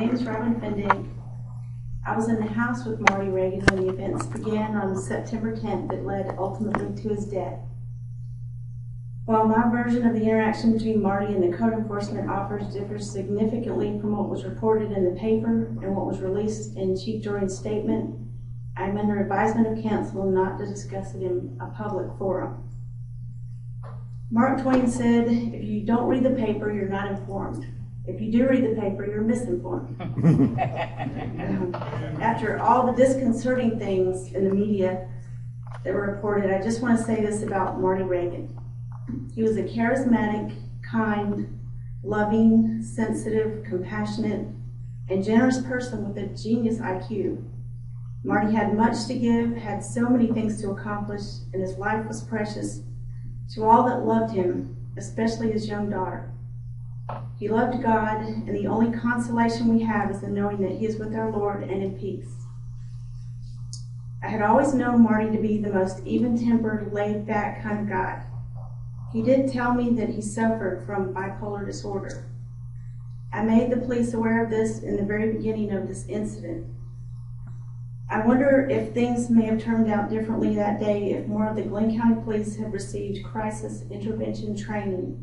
name is Robin Impending. I was in the house with Marty Reagin when the events began on September 10th that led ultimately to his death. While my version of the interaction between Marty and the code enforcement officers differs significantly from what was reported in the paper and what was released in Chief Jordan's statement, I am under advisement of counsel not to discuss it in a public forum. Mark Twain said, if you don't read the paper, you're not informed. If you do read the paper, you're misinformed. After all the disconcerting things in the media that were reported, I just want to say this about Marty Reagin. He was a charismatic, kind, loving, sensitive, compassionate, and generous person with a genius IQ. Marty had much to give, had so many things to accomplish, and his life was precious to all that loved him, especially his young daughter. He loved God, and the only consolation we have is in knowing that he is with our Lord and in peace. I had always known Marty to be the most even-tempered, laid-back kind of guy. He did tell me that he suffered from bipolar disorder. I made the police aware of this in the very beginning of this incident. I wonder if things may have turned out differently that day if more of the Glenn County Police had received crisis intervention training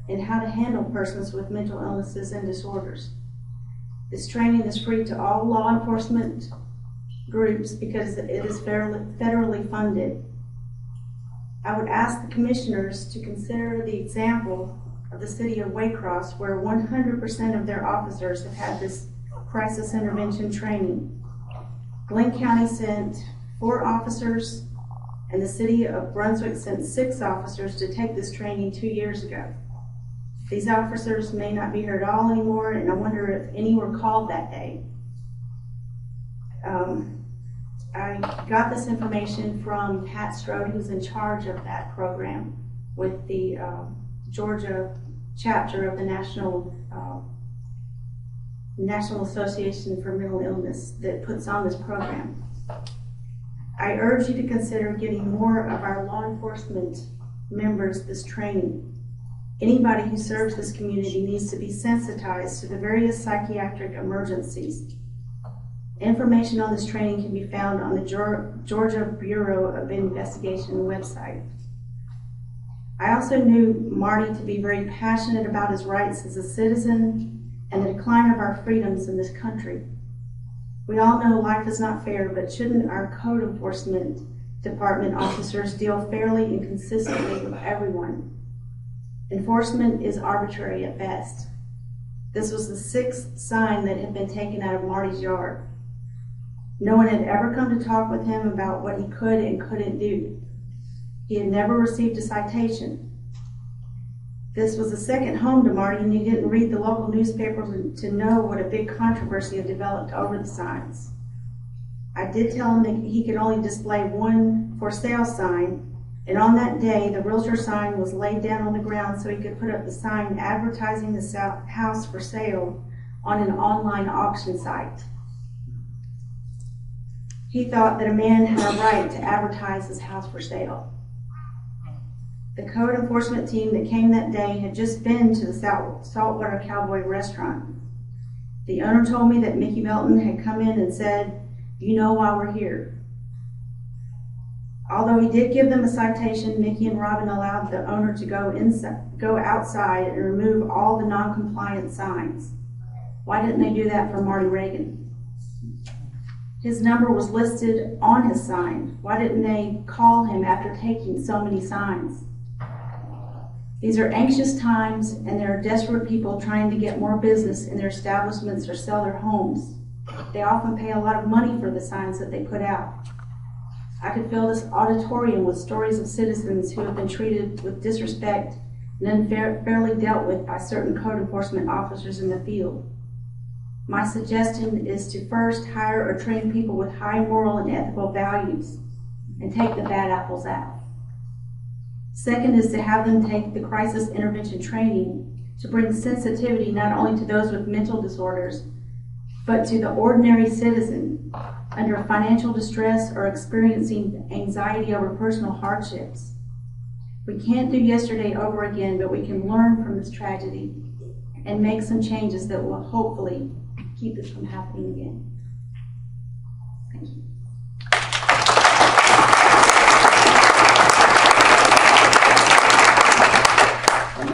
in how to handle persons with mental illnesses and disorders. This training is free to all law enforcement groups because it is federally funded. I would ask the commissioners to consider the example of the city of Waycross, where 100% of their officers have had this crisis intervention training. Glenn County sent 4 officers, and the city of Brunswick sent 6 officers to take this training 2 years ago. These officers may not be here at all anymore, and I wonder if any were called that day. I got this information from Pat Strode, who's in charge of that program with the Georgia chapter of the National Association for Mental Illness that puts on this program. I urge you to consider getting more of our law enforcement members this training. Anybody who serves this community needs to be sensitized to the various psychiatric emergencies. Information on this training can be found on the Georgia Bureau of Investigation website. I also knew Marty to be very passionate about his rights as a citizen and the decline of our freedoms in this country. We all know life is not fair, but shouldn't our code enforcement department officers deal fairly and consistently with everyone? Enforcement is arbitrary at best. This was the 6th sign that had been taken out of Marty's yard. No one had ever come to talk with him about what he could and couldn't do. He had never received a citation. This was a second home to Marty, and he didn't read the local newspaper to know what a big controversy had developed over the signs. I did tell him that he could only display one for sale sign, and on that day, the realtor sign was laid down on the ground so he could put up the sign advertising the house for sale on an online auction site. He thought that a man had a right to advertise his house for sale. The code enforcement team that came that day had just been to the Saltwater Cowboy restaurant. The owner told me that Mickey Melton had come in and said, "You know why we're here." Although he did give them a citation, Mickey and Robin allowed the owner to go outside and remove all the non-compliant signs. Why didn't they do that for Marty Reagin? His number was listed on his sign. Why didn't they call him after taking so many signs? These are anxious times, and there are desperate people trying to get more business in their establishments or sell their homes. They often pay a lot of money for the signs that they put out. I could fill this auditorium with stories of citizens who have been treated with disrespect and unfairly dealt with by certain code enforcement officers in the field. My suggestion is to first hire or train people with high moral and ethical values and take the bad apples out. Second is to have them take the crisis intervention training to bring sensitivity not only to those with mental disorders, but to the ordinary citizen under financial distress or experiencing anxiety over personal hardships. We can't do yesterday over again, but we can learn from this tragedy and make some changes that will hopefully keep this from happening again.